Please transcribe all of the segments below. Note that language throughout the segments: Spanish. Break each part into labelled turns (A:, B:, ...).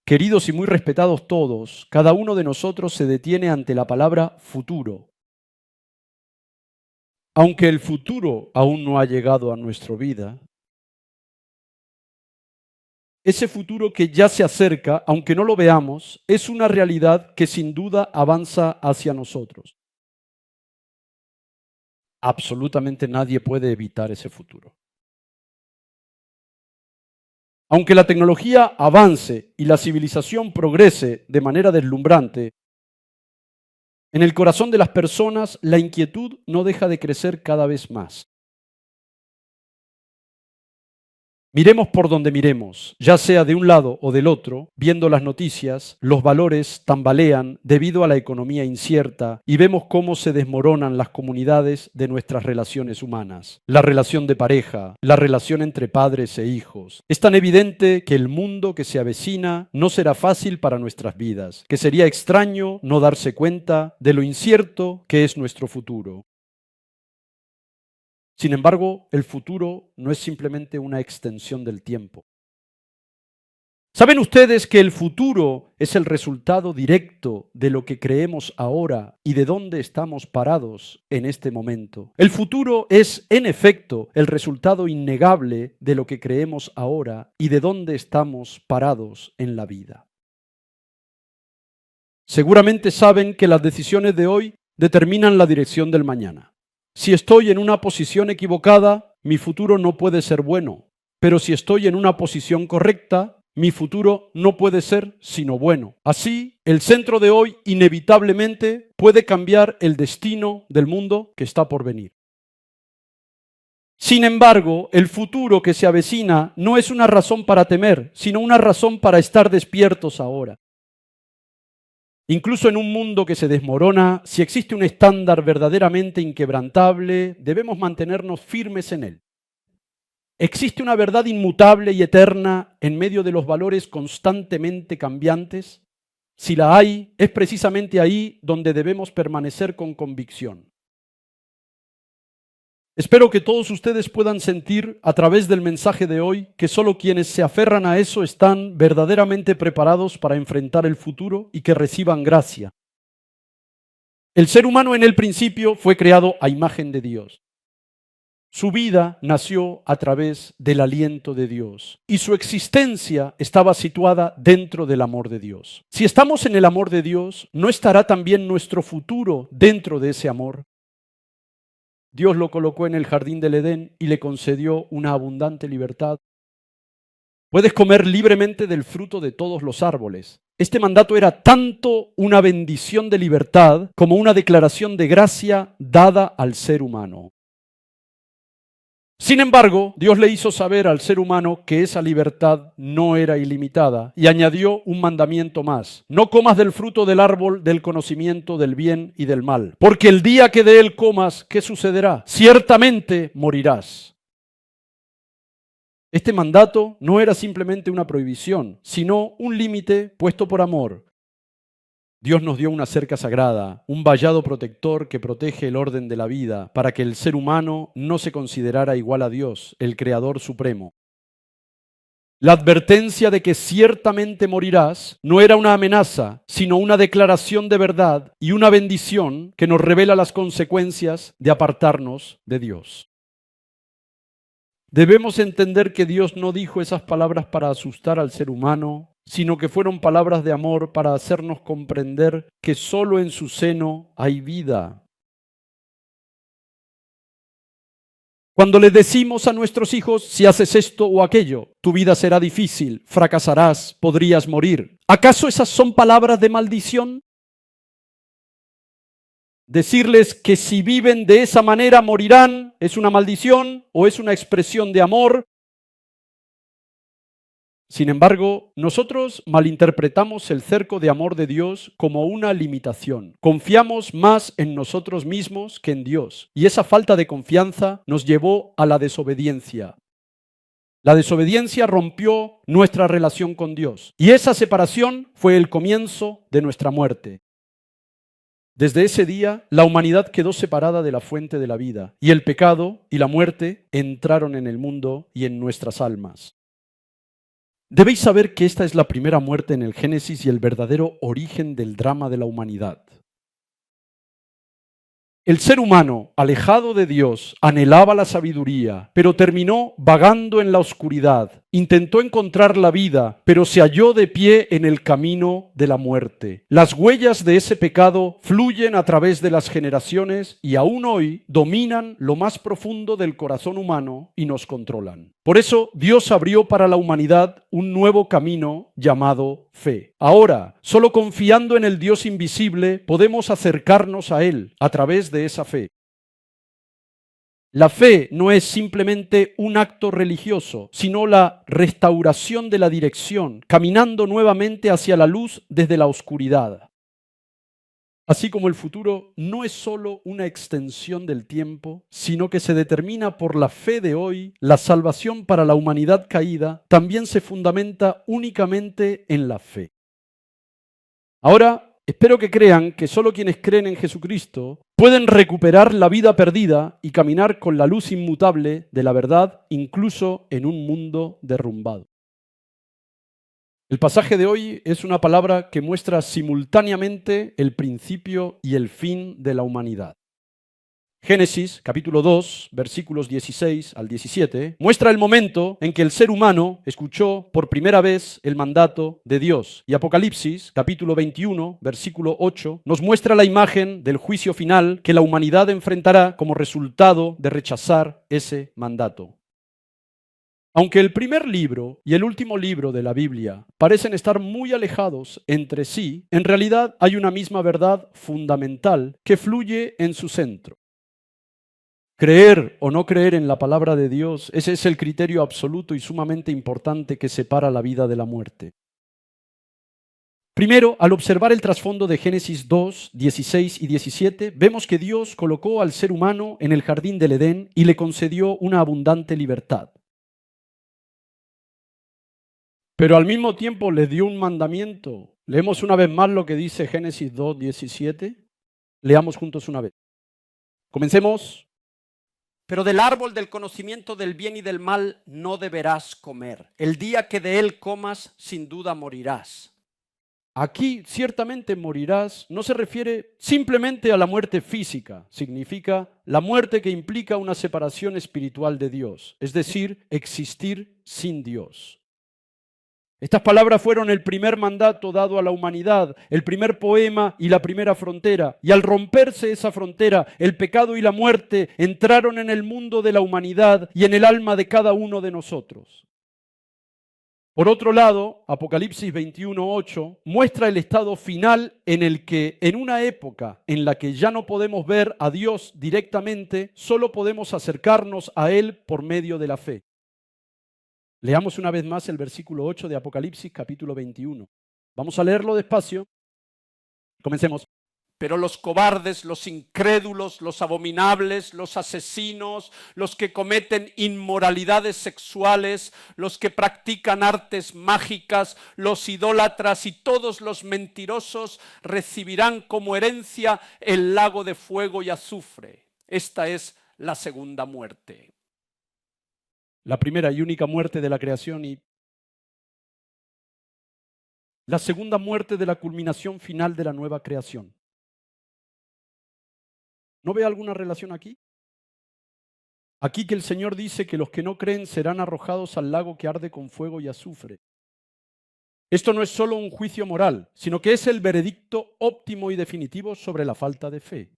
A: Queridos y muy respetados todos, cada uno de nosotros se detiene ante la palabra futuro. Aunque el futuro aún no ha llegado a nuestra vida, ese futuro que ya se acerca, aunque no lo veamos, es una realidad que sin duda avanza hacia nosotros. Absolutamente nadie puede evitar ese futuro. Aunque la tecnología avance y la civilización progrese de manera deslumbrante, en el corazón de las personas la inquietud no deja de crecer cada vez más. Miremos por donde miremos, ya sea de un lado o del otro, viendo las noticias, los valores tambalean debido a la economía incierta y vemos cómo se desmoronan las comunidades de nuestras relaciones humanas. La relación de pareja, la relación entre padres e hijos. Es tan evidente que el mundo que se avecina no será fácil para nuestras vidas, que sería extraño no darse cuenta de lo incierto que es nuestro futuro. Sin embargo, el futuro no es simplemente una extensión del tiempo. ¿Saben ustedes que el futuro es el resultado directo de lo que creemos ahora y de dónde estamos parados en este momento? El futuro es, en efecto, el resultado innegable de lo que creemos ahora y de dónde estamos parados en la vida. Seguramente saben que las decisiones de hoy determinan la dirección del mañana. Si estoy en una posición equivocada, mi futuro no puede ser bueno. Pero si estoy en una posición correcta, mi futuro no puede ser sino bueno. Así, el centro de hoy inevitablemente puede cambiar el destino del mundo que está por venir. Sin embargo, el futuro que se avecina no es una razón para temer, sino una razón para estar despiertos ahora. Incluso en un mundo que se desmorona, si existe un estándar verdaderamente inquebrantable, debemos mantenernos firmes en él. ¿Existe una verdad inmutable y eterna en medio de los valores constantemente cambiantes? Si la hay, es precisamente ahí donde debemos permanecer con convicción. Espero que todos ustedes puedan sentir a través del mensaje de hoy que solo quienes se aferran a eso están verdaderamente preparados para enfrentar el futuro y que reciban gracia. El ser humano en el principio fue creado a imagen de Dios. Su vida nació a través del aliento de Dios y su existencia estaba situada dentro del amor de Dios. Si estamos en el amor de Dios, ¿no estará también nuestro futuro dentro de ese amor? Dios lo colocó en el jardín del Edén y le concedió una abundante libertad. Puedes comer libremente del fruto de todos los árboles. Este mandato era tanto una bendición de libertad como una declaración de gracia dada al ser humano. Sin embargo, Dios le hizo saber al ser humano que esa libertad no era ilimitada y añadió un mandamiento más. No comas del fruto del árbol del conocimiento del bien y del mal, porque el día que de él comas, ¿qué sucederá? Ciertamente morirás. Este mandato no era simplemente una prohibición, sino un límite puesto por amor. Dios nos dio una cerca sagrada, un vallado protector que protege el orden de la vida, para que el ser humano no se considerara igual a Dios, el Creador Supremo. La advertencia de que ciertamente morirás no era una amenaza, sino una declaración de verdad y una bendición que nos revela las consecuencias de apartarnos de Dios. Debemos entender que Dios no dijo esas palabras para asustar al ser humano, sino que fueron palabras de amor para hacernos comprender que solo en su seno hay vida. Cuando le decimos a nuestros hijos, si haces esto o aquello, tu vida será difícil, fracasarás, podrías morir. ¿Acaso esas son palabras de maldición? Decirles que si viven de esa manera morirán, ¿es una maldición o es una expresión de amor? Sin embargo, nosotros malinterpretamos el cerco de amor de Dios como una limitación. Confiamos más en nosotros mismos que en Dios. Y esa falta de confianza nos llevó a la desobediencia. La desobediencia rompió nuestra relación con Dios. Y esa separación fue el comienzo de nuestra muerte. Desde ese día, la humanidad quedó separada de la fuente de la vida. Y el pecado y la muerte entraron en el mundo y en nuestras almas. Debéis saber que esta es la primera muerte en el Génesis y el verdadero origen del drama de la humanidad. El ser humano, alejado de Dios, anhelaba la sabiduría, pero terminó vagando en la oscuridad. Intentó encontrar la vida, pero se halló de pie en el camino de la muerte. Las huellas de ese pecado fluyen a través de las generaciones y aún hoy dominan lo más profundo del corazón humano y nos controlan. Por eso Dios abrió para la humanidad un nuevo camino llamado fe. Ahora, solo confiando en el Dios invisible podemos acercarnos a Él a través de esa fe. La fe no es simplemente un acto religioso, sino la restauración de la dirección, caminando nuevamente hacia la luz desde la oscuridad. Así como el futuro no es solo una extensión del tiempo, sino que se determina por la fe de hoy, la salvación para la humanidad caída también se fundamenta únicamente en la fe. Ahora, espero que crean que solo quienes creen en Jesucristo pueden recuperar la vida perdida y caminar con la luz inmutable de la verdad, incluso en un mundo derrumbado. El pasaje de hoy es una palabra que muestra simultáneamente el principio y el fin de la humanidad. Génesis, capítulo 2, versículos 16 al 17, muestra el momento en que el ser humano escuchó por primera vez el mandato de Dios. Y Apocalipsis, capítulo 21, versículo 8, nos muestra la imagen del juicio final que la humanidad enfrentará como resultado de rechazar ese mandato. Aunque el primer libro y el último libro de la Biblia parecen estar muy alejados entre sí, en realidad hay una misma verdad fundamental que fluye en su centro. Creer o no creer en la palabra de Dios, ese es el criterio absoluto y sumamente importante que separa la vida de la muerte. Primero, al observar el trasfondo de Génesis 2, 16 y 17, vemos que Dios colocó al ser humano en el jardín del Edén y le concedió una abundante libertad. Pero al mismo tiempo le dio un mandamiento. Leemos una vez más lo que dice Génesis 2, 17. Leamos juntos una vez. Comencemos. Pero del árbol del conocimiento del bien y del mal no deberás comer. El día que de él comas, sin duda morirás. Aquí ciertamente morirás no se refiere simplemente a la muerte física, significa la muerte que implica una separación espiritual de Dios, es decir, existir sin Dios. Estas palabras fueron el primer mandato dado a la humanidad, el primer poema y la primera frontera. Y al romperse esa frontera, el pecado y la muerte entraron en el mundo de la humanidad y en el alma de cada uno de nosotros. Por otro lado, Apocalipsis 21:8 muestra el estado final en el que, en una época en la que ya no podemos ver a Dios directamente, solo podemos acercarnos a Él por medio de la fe. Leamos una vez más el versículo 8 de Apocalipsis, capítulo 21. Vamos a leerlo despacio. Comencemos. Pero los cobardes, los incrédulos, los abominables, los asesinos, los que cometen inmoralidades sexuales, los que practican artes mágicas, los idólatras y todos los mentirosos recibirán como herencia el lago de fuego y azufre. Esta es la segunda muerte. La primera y única muerte de la creación y la segunda muerte de la culminación final de la nueva creación. ¿No ve alguna relación aquí? Aquí que el Señor dice que los que no creen serán arrojados al lago que arde con fuego y azufre. Esto no es solo un juicio moral, sino que es el veredicto óptimo y definitivo sobre la falta de fe.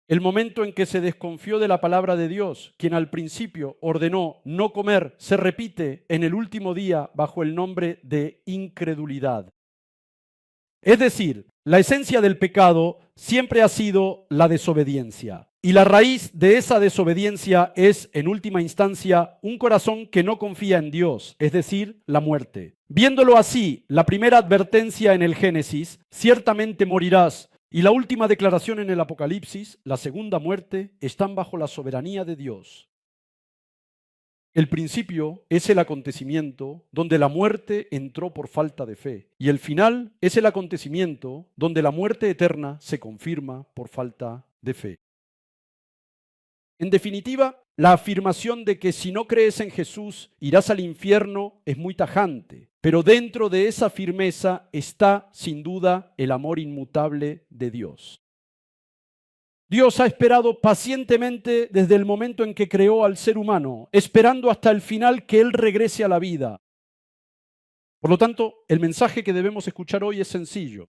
A: El momento en que se desconfió de la palabra de Dios, quien al principio ordenó no comer, se repite en el último día bajo el nombre de incredulidad. Es decir, la esencia del pecado siempre ha sido la desobediencia. Y la raíz de esa desobediencia es, en última instancia, un corazón que no confía en Dios, es decir, la muerte. Viéndolo así, la primera advertencia en el Génesis, ciertamente morirás, y la última declaración en el Apocalipsis, la segunda muerte, están bajo la soberanía de Dios. El principio es el acontecimiento donde la muerte entró por falta de fe, y el final es el acontecimiento donde la muerte eterna se confirma por falta de fe. En definitiva, la afirmación de que si no crees en Jesús irás al infierno es muy tajante, pero dentro de esa firmeza está sin duda el amor inmutable de Dios. Dios ha esperado pacientemente desde el momento en que creó al ser humano, esperando hasta el final que Él regrese a la vida. Por lo tanto, el mensaje que debemos escuchar hoy es sencillo.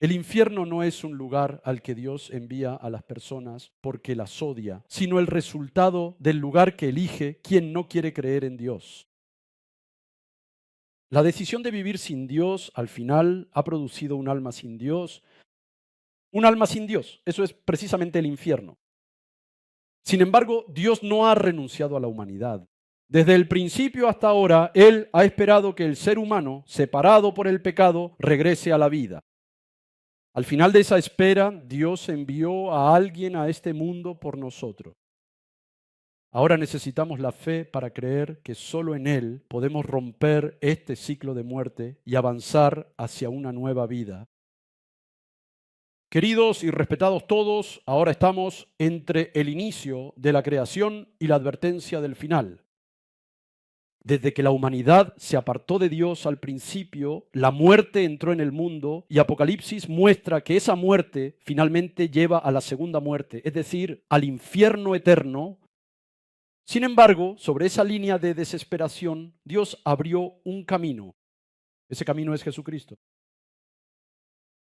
A: El infierno no es un lugar al que Dios envía a las personas porque las odia, sino el resultado del lugar que elige quien no quiere creer en Dios. La decisión de vivir sin Dios al final ha producido un alma sin Dios. Un alma sin Dios, eso es precisamente el infierno. Sin embargo, Dios no ha renunciado a la humanidad. Desde el principio hasta ahora, Él ha esperado que el ser humano, separado por el pecado, regrese a la vida. Al final de esa espera, Dios envió a alguien a este mundo por nosotros. Ahora necesitamos la fe para creer que solo en Él podemos romper este ciclo de muerte y avanzar hacia una nueva vida. Queridos y respetados todos, ahora estamos entre el inicio de la creación y la advertencia del final. Desde que la humanidad se apartó de Dios al principio, la muerte entró en el mundo y Apocalipsis muestra que esa muerte finalmente lleva a la segunda muerte, es decir, al infierno eterno. Sin embargo, sobre esa línea de desesperación, Dios abrió un camino. Ese camino es Jesucristo.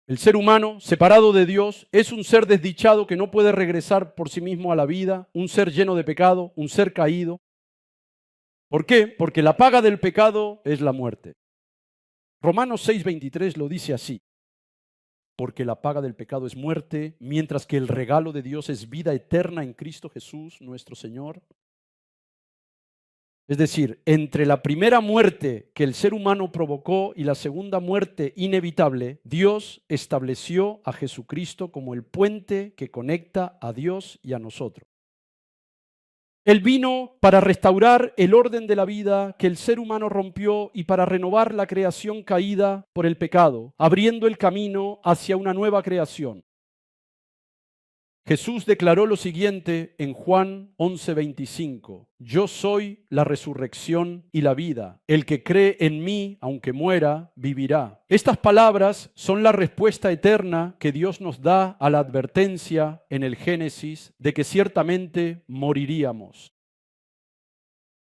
A: El ser humano, separado de Dios, es un ser desdichado que no puede regresar por sí mismo a la vida, un ser lleno de pecado, un ser caído. ¿Por qué? Porque la paga del pecado es la muerte. Romanos 6:23 lo dice así. Porque la paga del pecado es muerte, mientras que el regalo de Dios es vida eterna en Cristo Jesús, nuestro Señor. Es decir, entre la primera muerte que el ser humano provocó y la segunda muerte inevitable, Dios estableció a Jesucristo como el puente que conecta a Dios y a nosotros. Él vino para restaurar el orden de la vida que el ser humano rompió y para renovar la creación caída por el pecado, abriendo el camino hacia una nueva creación. Jesús declaró lo siguiente en Juan 11:25. Yo soy la resurrección y la vida. El que cree en mí, aunque muera, vivirá. Estas palabras son la respuesta eterna que Dios nos da a la advertencia en el Génesis de que ciertamente moriríamos.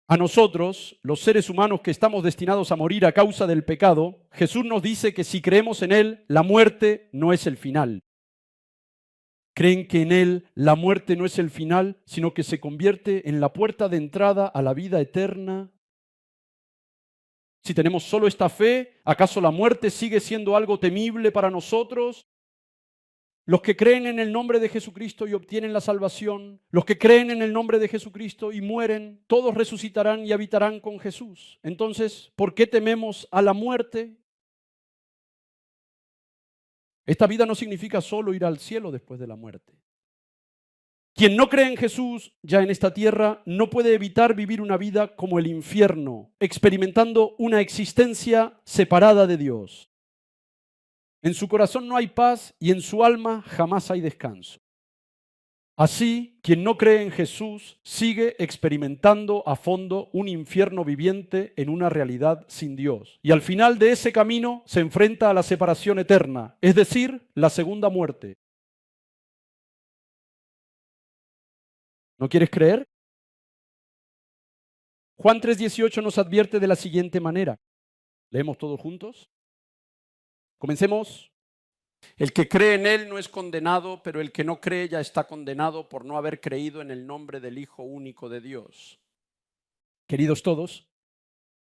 A: A nosotros, los seres humanos que estamos destinados a morir a causa del pecado, Jesús nos dice que si creemos en Él, la muerte no es el final. Creen que en Él la muerte no es el final, sino que se convierte en la puerta de entrada a la vida eterna. Si tenemos solo esta fe, ¿acaso la muerte sigue siendo algo temible para nosotros? Los que creen en el nombre de Jesucristo y obtienen la salvación, los que creen en el nombre de Jesucristo y mueren, todos resucitarán y habitarán con Jesús. Entonces, ¿por qué tememos a la muerte? Esta vida no significa solo ir al cielo después de la muerte. Quien no cree en Jesús ya en esta tierra no puede evitar vivir una vida como el infierno, experimentando una existencia separada de Dios. En su corazón no hay paz y en su alma jamás hay descanso. Así, quien no cree en Jesús sigue experimentando a fondo un infierno viviente en una realidad sin Dios. Y al final de ese camino se enfrenta a la separación eterna, es decir, la segunda muerte. ¿No quieres creer? Juan 3:18 nos advierte de la siguiente manera. ¿Leemos todos juntos? Comencemos. El que cree en Él no es condenado, pero el que no cree ya está condenado por no haber creído en el nombre del Hijo único de Dios. Queridos todos,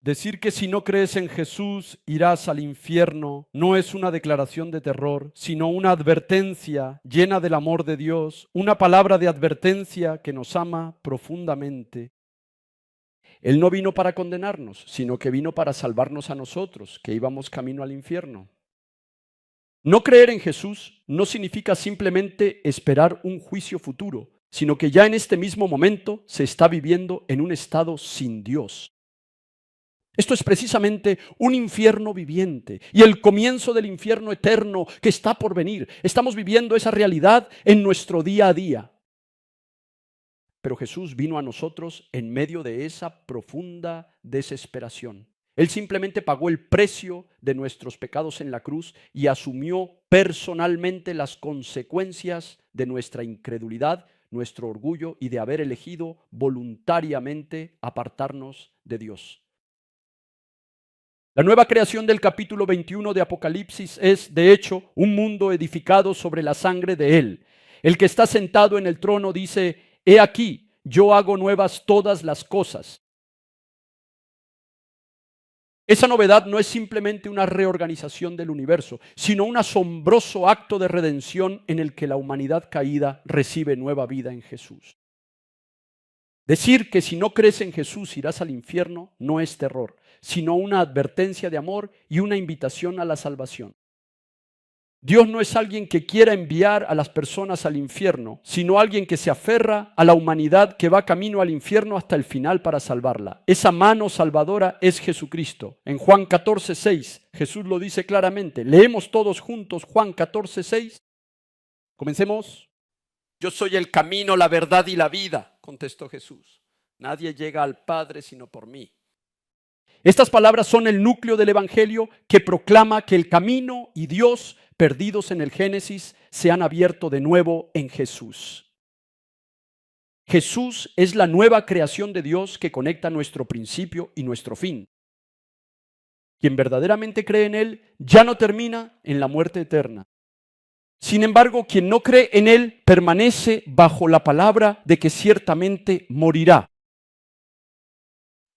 A: decir que si no crees en Jesús irás al infierno no es una declaración de terror, sino una advertencia llena del amor de Dios, una palabra de advertencia que nos ama profundamente. Él no vino para condenarnos, sino que vino para salvarnos a nosotros, que íbamos camino al infierno. No creer en Jesús no significa simplemente esperar un juicio futuro, sino que ya en este mismo momento se está viviendo en un estado sin Dios. Esto es precisamente un infierno viviente y el comienzo del infierno eterno que está por venir. Estamos viviendo esa realidad en nuestro día a día. pero Jesús vino a nosotros en medio de esa profunda desesperación. Él simplemente pagó el precio de nuestros pecados en la cruz y asumió personalmente las consecuencias de nuestra incredulidad, nuestro orgullo y de haber elegido voluntariamente apartarnos de Dios. La nueva creación del capítulo 21 de Apocalipsis es, de hecho, un mundo edificado sobre la sangre de Él. El que está sentado en el trono dice: «He aquí, yo hago nuevas todas las cosas». Esa novedad no es simplemente una reorganización del universo, sino un asombroso acto de redención en el que la humanidad caída recibe nueva vida en Jesús. Decir que si no crees en Jesús irás al infierno no es terror, sino una advertencia de amor y una invitación a la salvación. Dios no es alguien que quiera enviar a las personas al infierno, sino alguien que se aferra a la humanidad que va camino al infierno hasta el final para salvarla. Esa mano salvadora es Jesucristo. En Juan 14:6, Jesús lo dice claramente. Leemos todos juntos Juan 14:6. Comencemos. Yo soy el camino, la verdad y la vida, contestó Jesús. Nadie llega al Padre sino por mí. Estas palabras son el núcleo del Evangelio que proclama que el camino y Dios, perdidos en el Génesis, se han abierto de nuevo en Jesús. Jesús es la nueva creación de Dios que conecta nuestro principio y nuestro fin. Quien verdaderamente cree en Él ya no termina en la muerte eterna. Sin embargo, quien no cree en Él permanece bajo la palabra de que ciertamente morirá.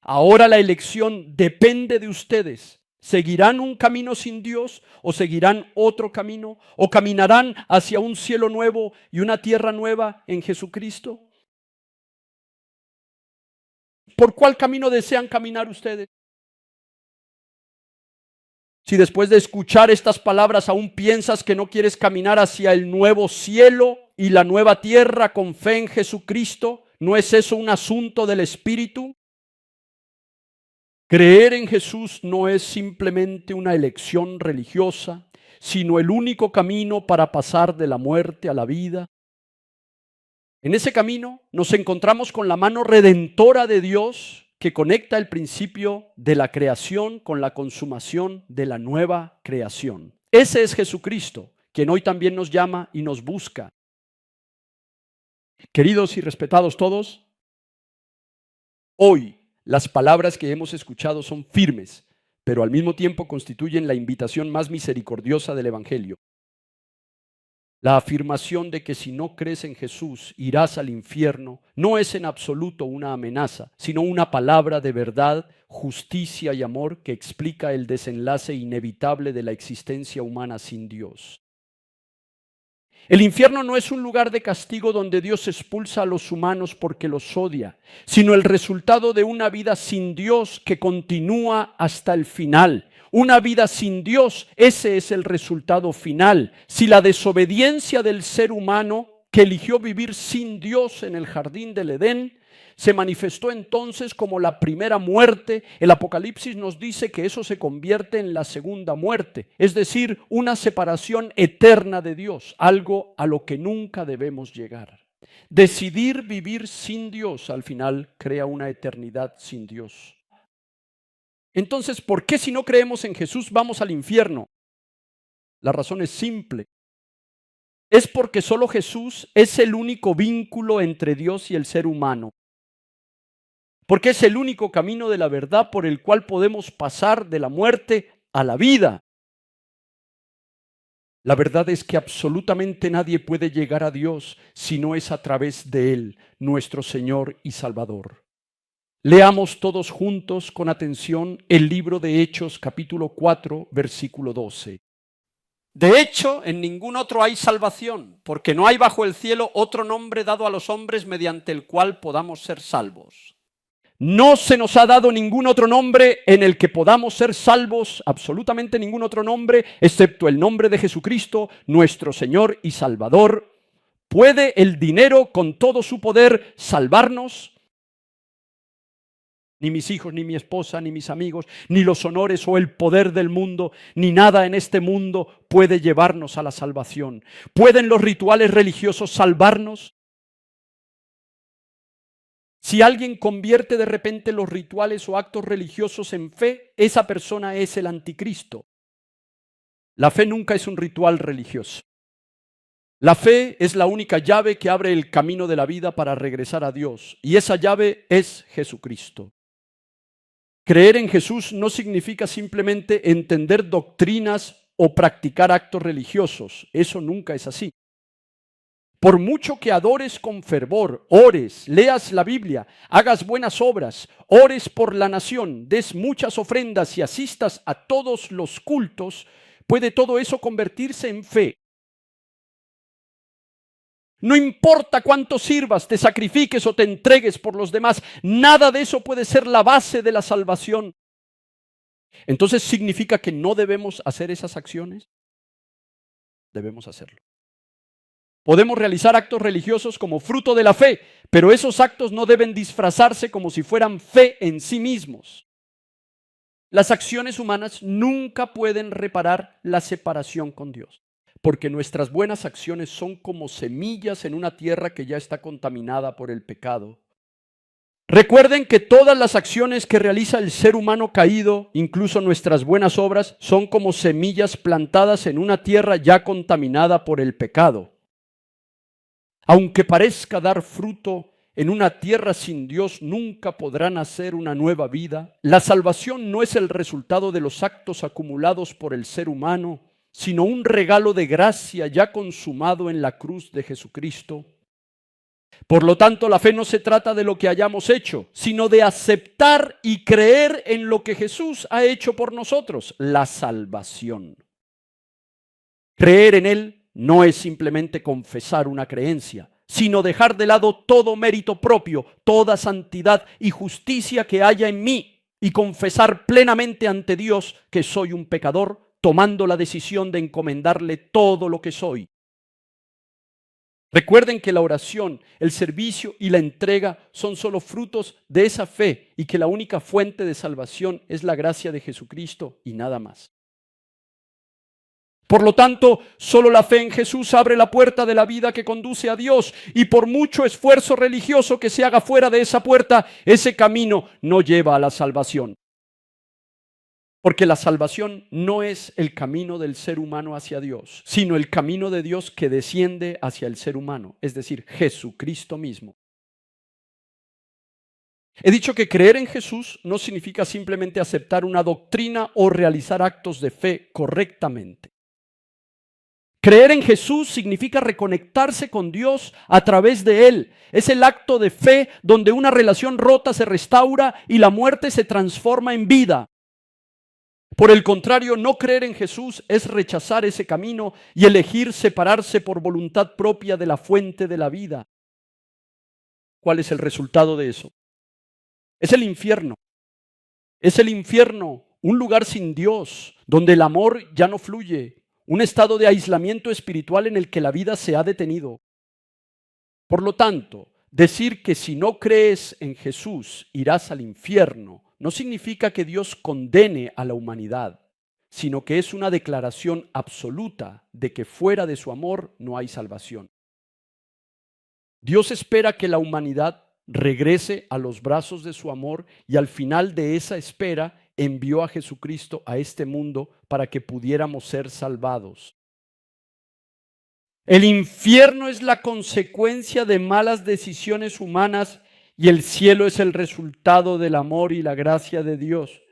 A: Ahora la elección depende de ustedes. ¿Seguirán un camino sin Dios o seguirán otro camino? ¿O caminarán hacia un cielo nuevo y una tierra nueva en Jesucristo? ¿Por cuál camino desean caminar ustedes? Si después de escuchar estas palabras aún piensas que no quieres caminar hacia el nuevo cielo y la nueva tierra con fe en Jesucristo, ¿no es eso un asunto del Espíritu? Creer en Jesús no es simplemente una elección religiosa, sino el único camino para pasar de la muerte a la vida. En ese camino nos encontramos con la mano redentora de Dios que conecta el principio de la creación con la consumación de la nueva creación. Ese es Jesucristo, quien hoy también nos llama y nos busca. Queridos y respetados todos, hoy las palabras que hemos escuchado son firmes, pero al mismo tiempo constituyen la invitación más misericordiosa del Evangelio. La afirmación de que si no crees en Jesús irás al infierno no es en absoluto una amenaza, sino una palabra de verdad, justicia y amor que explica el desenlace inevitable de la existencia humana sin Dios. El infierno no es un lugar de castigo donde Dios expulsa a los humanos porque los odia, sino el resultado de una vida sin Dios que continúa hasta el final. Una vida sin Dios, ese es el resultado final. Si la desobediencia del ser humano que eligió vivir sin Dios en el jardín del Edén se manifestó entonces como la primera muerte, el Apocalipsis nos dice que eso se convierte en la segunda muerte, es decir, una separación eterna de Dios, algo a lo que nunca debemos llegar. Decidir vivir sin Dios al final crea una eternidad sin Dios. Entonces, ¿por qué si no creemos en Jesús vamos al infierno? La razón es simple. Es porque solo Jesús es el único vínculo entre Dios y el ser humano. Porque es el único camino de la verdad por el cual podemos pasar de la muerte a la vida. La verdad es que absolutamente nadie puede llegar a Dios si no es a través de Él, nuestro Señor y Salvador. Leamos todos juntos con atención el libro de Hechos, capítulo 4, versículo 12. De hecho, en ningún otro hay salvación, porque no hay bajo el cielo otro nombre dado a los hombres mediante el cual podamos ser salvos. No se nos ha dado ningún otro nombre en el que podamos ser salvos, absolutamente ningún otro nombre, excepto el nombre de Jesucristo, nuestro Señor y Salvador. ¿Puede el dinero con todo su poder salvarnos? Ni mis hijos, ni mi esposa, ni mis amigos, ni los honores o el poder del mundo, ni nada en este mundo puede llevarnos a la salvación. ¿Pueden los rituales religiosos salvarnos? Si alguien convierte de repente los rituales o actos religiosos en fe, esa persona es el anticristo. La fe nunca es un ritual religioso. La fe es la única llave que abre el camino de la vida para regresar a Dios, y esa llave es Jesucristo. Creer en Jesús no significa simplemente entender doctrinas o practicar actos religiosos. Eso nunca es así. Por mucho que adores con fervor, ores, leas la Biblia, hagas buenas obras, ores por la nación, des muchas ofrendas y asistas a todos los cultos, puede todo eso convertirse en fe. No importa cuánto sirvas, te sacrifiques o te entregues por los demás, nada de eso puede ser la base de la salvación. Entonces, ¿significa que no debemos hacer esas acciones? Debemos hacerlo. Podemos realizar actos religiosos como fruto de la fe, pero esos actos no deben disfrazarse como si fueran fe en sí mismos. Las acciones humanas nunca pueden reparar la separación con Dios, porque nuestras buenas acciones son como semillas en una tierra que ya está contaminada por el pecado. Recuerden que todas las acciones que realiza el ser humano caído, incluso nuestras buenas obras, son como semillas plantadas en una tierra ya contaminada por el pecado. Aunque parezca dar fruto en una tierra sin Dios, nunca podrá nacer una nueva vida. La salvación no es el resultado de los actos acumulados por el ser humano, sino un regalo de gracia ya consumado en la cruz de Jesucristo. Por lo tanto, la fe no se trata de lo que hayamos hecho, sino de aceptar y creer en lo que Jesús ha hecho por nosotros, la salvación. Creer en Él no es simplemente confesar una creencia, sino dejar de lado todo mérito propio, toda santidad y justicia que haya en mí y confesar plenamente ante Dios que soy un pecador, tomando la decisión de encomendarle todo lo que soy. Recuerden que la oración, el servicio y la entrega son solo frutos de esa fe y que la única fuente de salvación es la gracia de Jesucristo y nada más. Por lo tanto, solo la fe en Jesús abre la puerta de la vida que conduce a Dios, y por mucho esfuerzo religioso que se haga fuera de esa puerta, ese camino no lleva a la salvación. Porque la salvación no es el camino del ser humano hacia Dios, sino el camino de Dios que desciende hacia el ser humano, es decir, Jesucristo mismo. He dicho que creer en Jesús no significa simplemente aceptar una doctrina o realizar actos de fe correctamente. Creer en Jesús significa reconectarse con Dios a través de Él. Es el acto de fe donde una relación rota se restaura y la muerte se transforma en vida. Por el contrario, no creer en Jesús es rechazar ese camino y elegir separarse por voluntad propia de la fuente de la vida. ¿Cuál es el resultado de eso? Es el infierno. Es el infierno, un lugar sin Dios, donde el amor ya no fluye. Un estado de aislamiento espiritual en el que la vida se ha detenido. Por lo tanto, decir que si no crees en Jesús irás al infierno no significa que Dios condene a la humanidad, sino que es una declaración absoluta de que fuera de su amor no hay salvación. Dios espera que la humanidad regrese a los brazos de su amor y al final de esa espera envió a Jesucristo a este mundo para que pudiéramos ser salvados. El infierno es la consecuencia de malas decisiones humanas y el cielo es el resultado del amor y la gracia de Dios.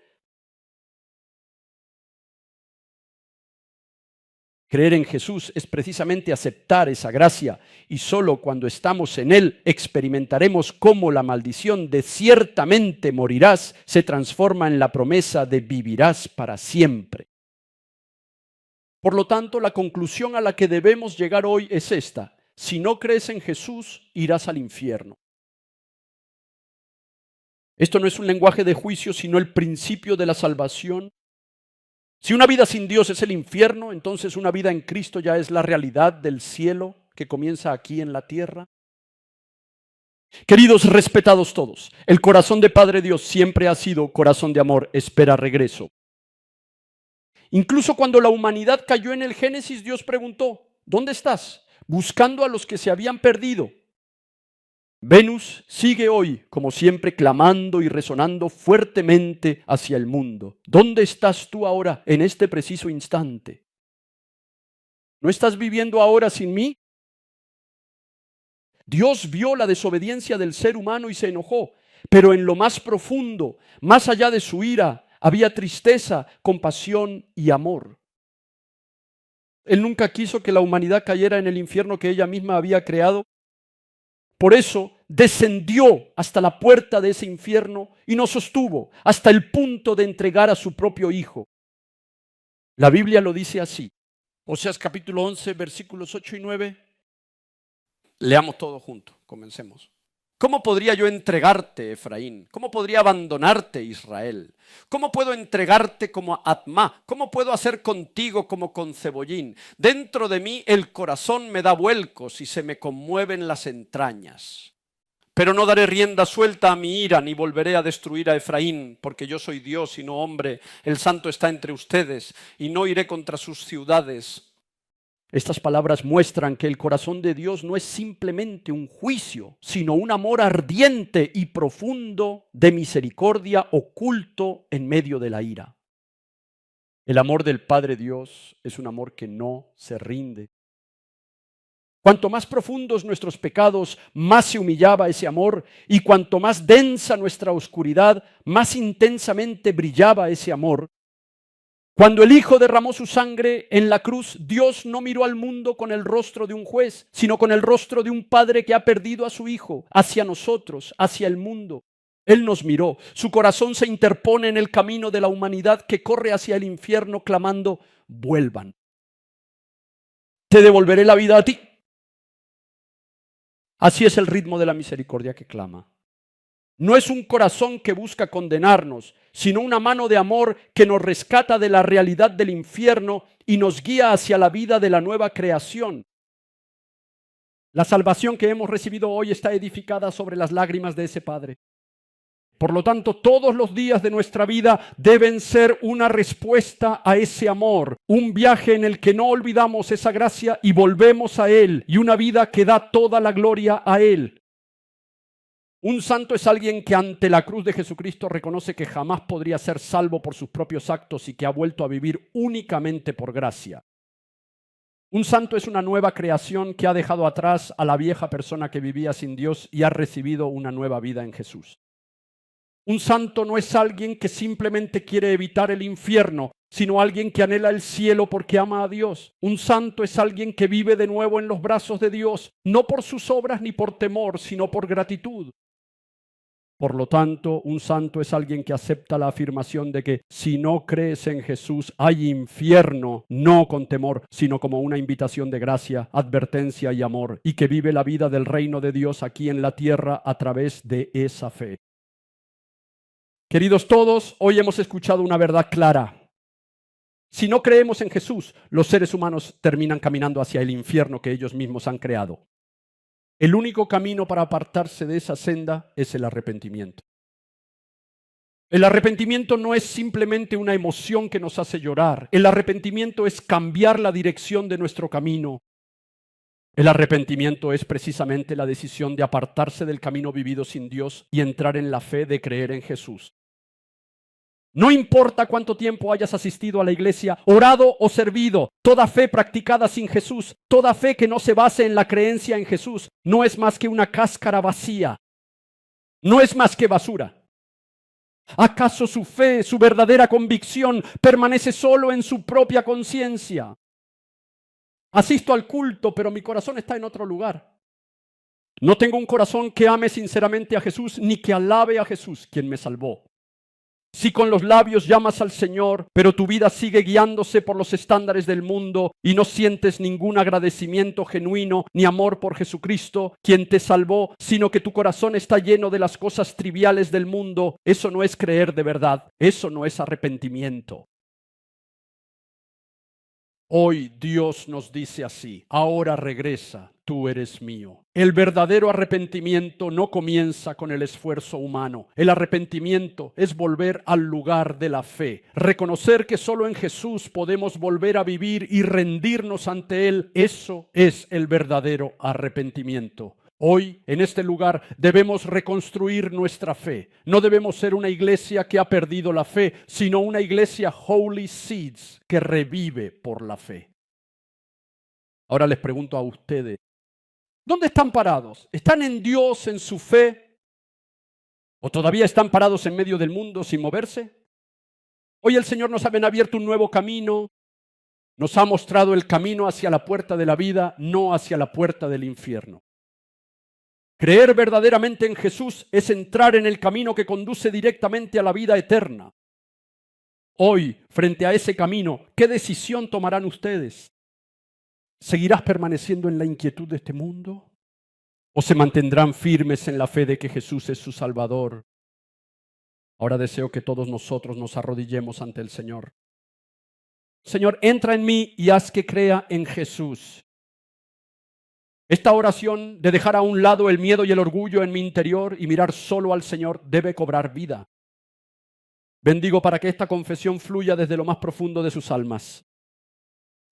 A: Creer en Jesús es precisamente aceptar esa gracia y solo cuando estamos en Él experimentaremos cómo la maldición de ciertamente morirás se transforma en la promesa de vivirás para siempre. Por lo tanto, la conclusión a la que debemos llegar hoy es esta: si no crees en Jesús, irás al infierno. Esto no es un lenguaje de juicio, sino el principio de la salvación. Si una vida sin Dios es el infierno, entonces una vida en Cristo ya es la realidad del cielo que comienza aquí en la tierra. Queridos, respetados todos, el corazón de Padre Dios siempre ha sido corazón de amor, espera regreso. Incluso cuando la humanidad cayó en el Génesis, Dios preguntó: ¿dónde estás? Buscando a los que se habían perdido. Venus sigue hoy, como siempre, clamando y resonando fuertemente hacia el mundo. ¿Dónde estás tú ahora, en este preciso instante? ¿No estás viviendo ahora sin mí? Dios vio la desobediencia del ser humano y se enojó, pero en lo más profundo, más allá de su ira, había tristeza, compasión y amor. Él nunca quiso que la humanidad cayera en el infierno que ella misma había creado. Por eso descendió hasta la puerta de ese infierno y nos sostuvo hasta el punto de entregar a su propio Hijo. La Biblia lo dice así. Oseas capítulo 11, versículos 8 y 9. Leamos todo junto, comencemos. ¿Cómo podría yo entregarte, Efraín? ¿Cómo podría abandonarte, Israel? ¿Cómo puedo entregarte como Atmá? ¿Cómo puedo hacer contigo como con Cebollín? Dentro de mí el corazón me da vuelcos y se me conmueven las entrañas. Pero no daré rienda suelta a mi ira, ni volveré a destruir a Efraín, porque yo soy Dios y no hombre. El santo está entre ustedes, y no iré contra sus ciudades. Estas palabras muestran que el corazón de Dios no es simplemente un juicio, sino un amor ardiente y profundo de misericordia oculto en medio de la ira. El amor del Padre Dios es un amor que no se rinde. Cuanto más profundos nuestros pecados, más se humillaba ese amor, y cuanto más densa nuestra oscuridad, más intensamente brillaba ese amor. Cuando el Hijo derramó su sangre en la cruz, Dios no miró al mundo con el rostro de un juez, sino con el rostro de un padre que ha perdido a su hijo, hacia nosotros, hacia el mundo. Él nos miró, su corazón se interpone en el camino de la humanidad que corre hacia el infierno clamando, vuelvan. Te devolveré la vida a ti. Así es el ritmo de la misericordia que clama. No es un corazón que busca condenarnos, sino una mano de amor que nos rescata de la realidad del infierno y nos guía hacia la vida de la nueva creación. La salvación que hemos recibido hoy está edificada sobre las lágrimas de ese Padre. Por lo tanto, todos los días de nuestra vida deben ser una respuesta a ese amor, un viaje en el que no olvidamos esa gracia y volvemos a Él, y una vida que da toda la gloria a Él. Un santo es alguien que ante la cruz de Jesucristo reconoce que jamás podría ser salvo por sus propios actos y que ha vuelto a vivir únicamente por gracia. Un santo es una nueva creación que ha dejado atrás a la vieja persona que vivía sin Dios y ha recibido una nueva vida en Jesús. Un santo no es alguien que simplemente quiere evitar el infierno, sino alguien que anhela el cielo porque ama a Dios. Un santo es alguien que vive de nuevo en los brazos de Dios, no por sus obras ni por temor, sino por gratitud. Por lo tanto, un santo es alguien que acepta la afirmación de que si no crees en Jesús hay infierno, no con temor, sino como una invitación de gracia, advertencia y amor, y que vive la vida del reino de Dios aquí en la tierra a través de esa fe. Queridos todos, hoy hemos escuchado una verdad clara. Si no creemos en Jesús, los seres humanos terminan caminando hacia el infierno que ellos mismos han creado. El único camino para apartarse de esa senda es el arrepentimiento. El arrepentimiento no es simplemente una emoción que nos hace llorar. El arrepentimiento es cambiar la dirección de nuestro camino. El arrepentimiento es precisamente la decisión de apartarse del camino vivido sin Dios y entrar en la fe de creer en Jesús. No importa cuánto tiempo hayas asistido a la iglesia, orado o servido, toda fe practicada sin Jesús, toda fe que no se base en la creencia en Jesús, no es más que una cáscara vacía, no es más que basura. ¿Acaso su fe, su verdadera convicción, permanece solo en su propia conciencia? Asisto al culto, pero mi corazón está en otro lugar. No tengo un corazón que ame sinceramente a Jesús, ni que alabe a Jesús, quien me salvó. Si con los labios llamas al Señor, pero tu vida sigue guiándose por los estándares del mundo y no sientes ningún agradecimiento genuino ni amor por Jesucristo, quien te salvó, sino que tu corazón está lleno de las cosas triviales del mundo, eso no es creer de verdad, eso no es arrepentimiento. Hoy Dios nos dice así: ahora regresa, tú eres mío. El verdadero arrepentimiento no comienza con el esfuerzo humano. El arrepentimiento es volver al lugar de la fe. Reconocer que solo en Jesús podemos volver a vivir y rendirnos ante Él. Eso es el verdadero arrepentimiento. Hoy, en este lugar, debemos reconstruir nuestra fe. No debemos ser una iglesia que ha perdido la fe, sino una iglesia Holy Seeds que revive por la fe. Ahora les pregunto a ustedes, ¿dónde están parados? ¿Están en Dios, en su fe? ¿O todavía están parados en medio del mundo sin moverse? Hoy el Señor nos ha abierto un nuevo camino, nos ha mostrado el camino hacia la puerta de la vida, no hacia la puerta del infierno. Creer verdaderamente en Jesús es entrar en el camino que conduce directamente a la vida eterna. Hoy, frente a ese camino, ¿qué decisión tomarán ustedes? ¿Seguirás permaneciendo en la inquietud de este mundo? ¿O se mantendrán firmes en la fe de que Jesús es su Salvador? Ahora deseo que todos nosotros nos arrodillemos ante el Señor. Señor, entra en mí y haz que crea en Jesús. Esta oración de dejar a un lado el miedo y el orgullo en mi interior y mirar solo al Señor debe cobrar vida. Bendigo para que esta confesión fluya desde lo más profundo de sus almas.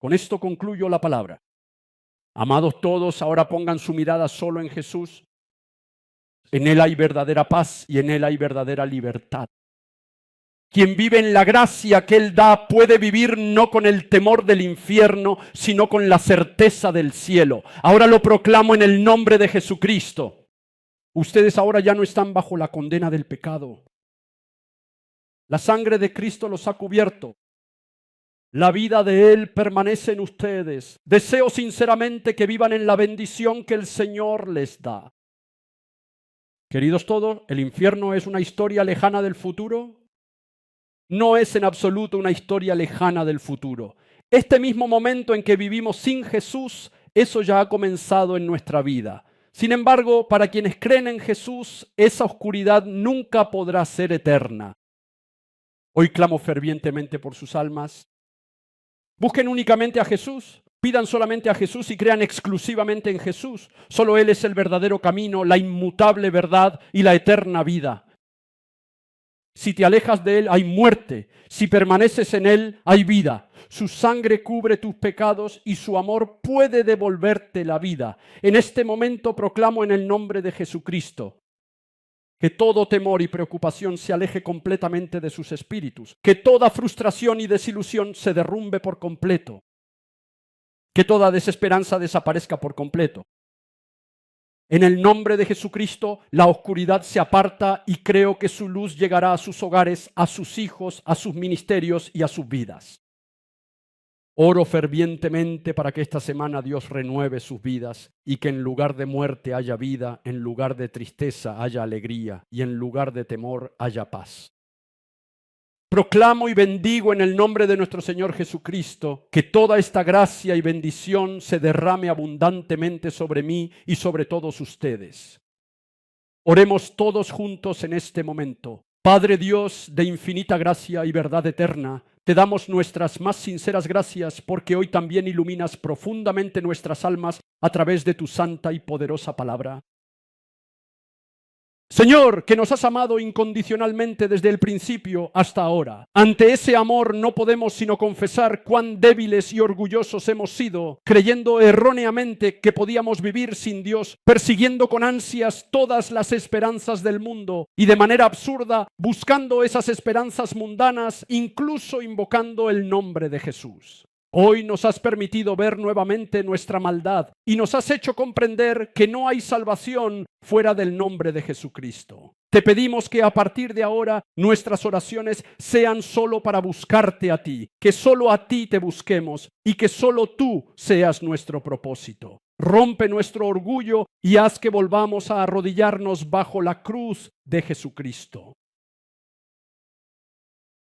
A: Con esto concluyo la palabra. Amados todos, ahora pongan su mirada solo en Jesús. En Él hay verdadera paz y en Él hay verdadera libertad. Quien vive en la gracia que Él da puede vivir no con el temor del infierno, sino con la certeza del cielo. Ahora lo proclamo en el nombre de Jesucristo. Ustedes ahora ya no están bajo la condena del pecado. La sangre de Cristo los ha cubierto. La vida de Él permanece en ustedes. Deseo sinceramente que vivan en la bendición que el Señor les da. Queridos todos, ¿el infierno es una historia lejana del futuro? No es en absoluto una historia lejana del futuro. Este mismo momento en que vivimos sin Jesús, eso ya ha comenzado en nuestra vida. Sin embargo, para quienes creen en Jesús, esa oscuridad nunca podrá ser eterna. Hoy clamo fervientemente por sus almas. Busquen únicamente a Jesús, pidan solamente a Jesús y crean exclusivamente en Jesús. Solo Él es el verdadero camino, la inmutable verdad y la eterna vida. Si te alejas de Él, hay muerte. Si permaneces en Él, hay vida. Su sangre cubre tus pecados y su amor puede devolverte la vida. En este momento proclamo en el nombre de Jesucristo que todo temor y preocupación se aleje completamente de sus espíritus, que toda frustración y desilusión se derrumbe por completo, que toda desesperanza desaparezca por completo. En el nombre de Jesucristo, la oscuridad se aparta y creo que su luz llegará a sus hogares, a sus hijos, a sus ministerios y a sus vidas. Oro fervientemente para que esta semana Dios renueve sus vidas y que en lugar de muerte haya vida, en lugar de tristeza haya alegría y en lugar de temor haya paz. Proclamo y bendigo en el nombre de nuestro Señor Jesucristo que toda esta gracia y bendición se derrame abundantemente sobre mí y sobre todos ustedes. Oremos todos juntos en este momento. Padre Dios de infinita gracia y verdad eterna, te damos nuestras más sinceras gracias porque hoy también iluminas profundamente nuestras almas a través de tu santa y poderosa palabra. Señor, que nos has amado incondicionalmente desde el principio hasta ahora. Ante ese amor no podemos sino confesar cuán débiles y orgullosos hemos sido, creyendo erróneamente que podíamos vivir sin Dios, persiguiendo con ansias todas las esperanzas del mundo y de manera absurda buscando esas esperanzas mundanas, incluso invocando el nombre de Jesús. Hoy nos has permitido ver nuevamente nuestra maldad y nos has hecho comprender que no hay salvación fuera del nombre de Jesucristo. Te pedimos que a partir de ahora nuestras oraciones sean solo para buscarte a ti, que solo a ti te busquemos y que solo tú seas nuestro propósito. Rompe nuestro orgullo y haz que volvamos a arrodillarnos bajo la cruz de Jesucristo.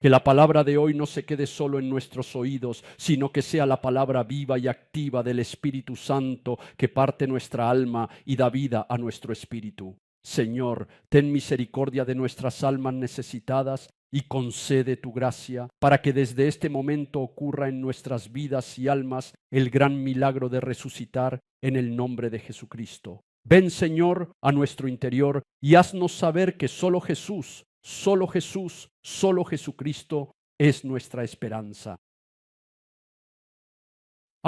A: Que la palabra de hoy no se quede solo en nuestros oídos, sino que sea la palabra viva y activa del Espíritu Santo que parte nuestra alma y da vida a nuestro espíritu. Señor, ten misericordia de nuestras almas necesitadas y concede tu gracia para que desde este momento ocurra en nuestras vidas y almas el gran milagro de resucitar en el nombre de Jesucristo. Ven, Señor, a nuestro interior y haznos saber que solo Jesús, solo Jesucristo es nuestra esperanza.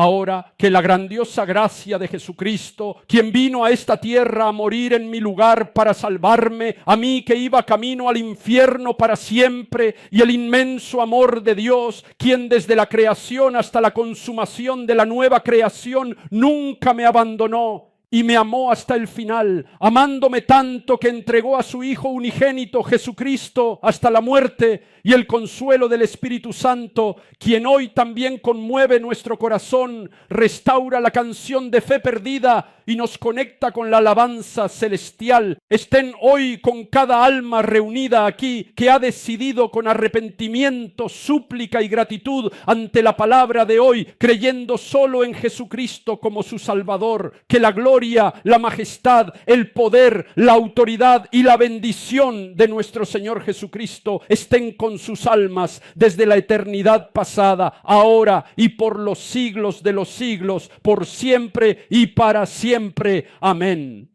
A: Ahora que la grandiosa gracia de Jesucristo, quien vino a esta tierra a morir en mi lugar para salvarme, a mí que iba camino al infierno para siempre, y el inmenso amor de Dios, quien desde la creación hasta la consumación de la nueva creación nunca me abandonó y me amó hasta el final, amándome tanto que entregó a su Hijo unigénito Jesucristo hasta la muerte, y el consuelo del Espíritu Santo, quien hoy también conmueve nuestro corazón, restaura la canción de fe perdida y nos conecta con la alabanza celestial. Estén hoy con cada alma reunida aquí que ha decidido con arrepentimiento, súplica y gratitud ante la palabra de hoy, creyendo solo en Jesucristo como su Salvador. Que la gloria, la majestad, el poder, la autoridad y la bendición de nuestro Señor Jesucristo estén con sus almas desde la eternidad pasada, ahora y por los siglos de los siglos, por siempre y para siempre. Amén.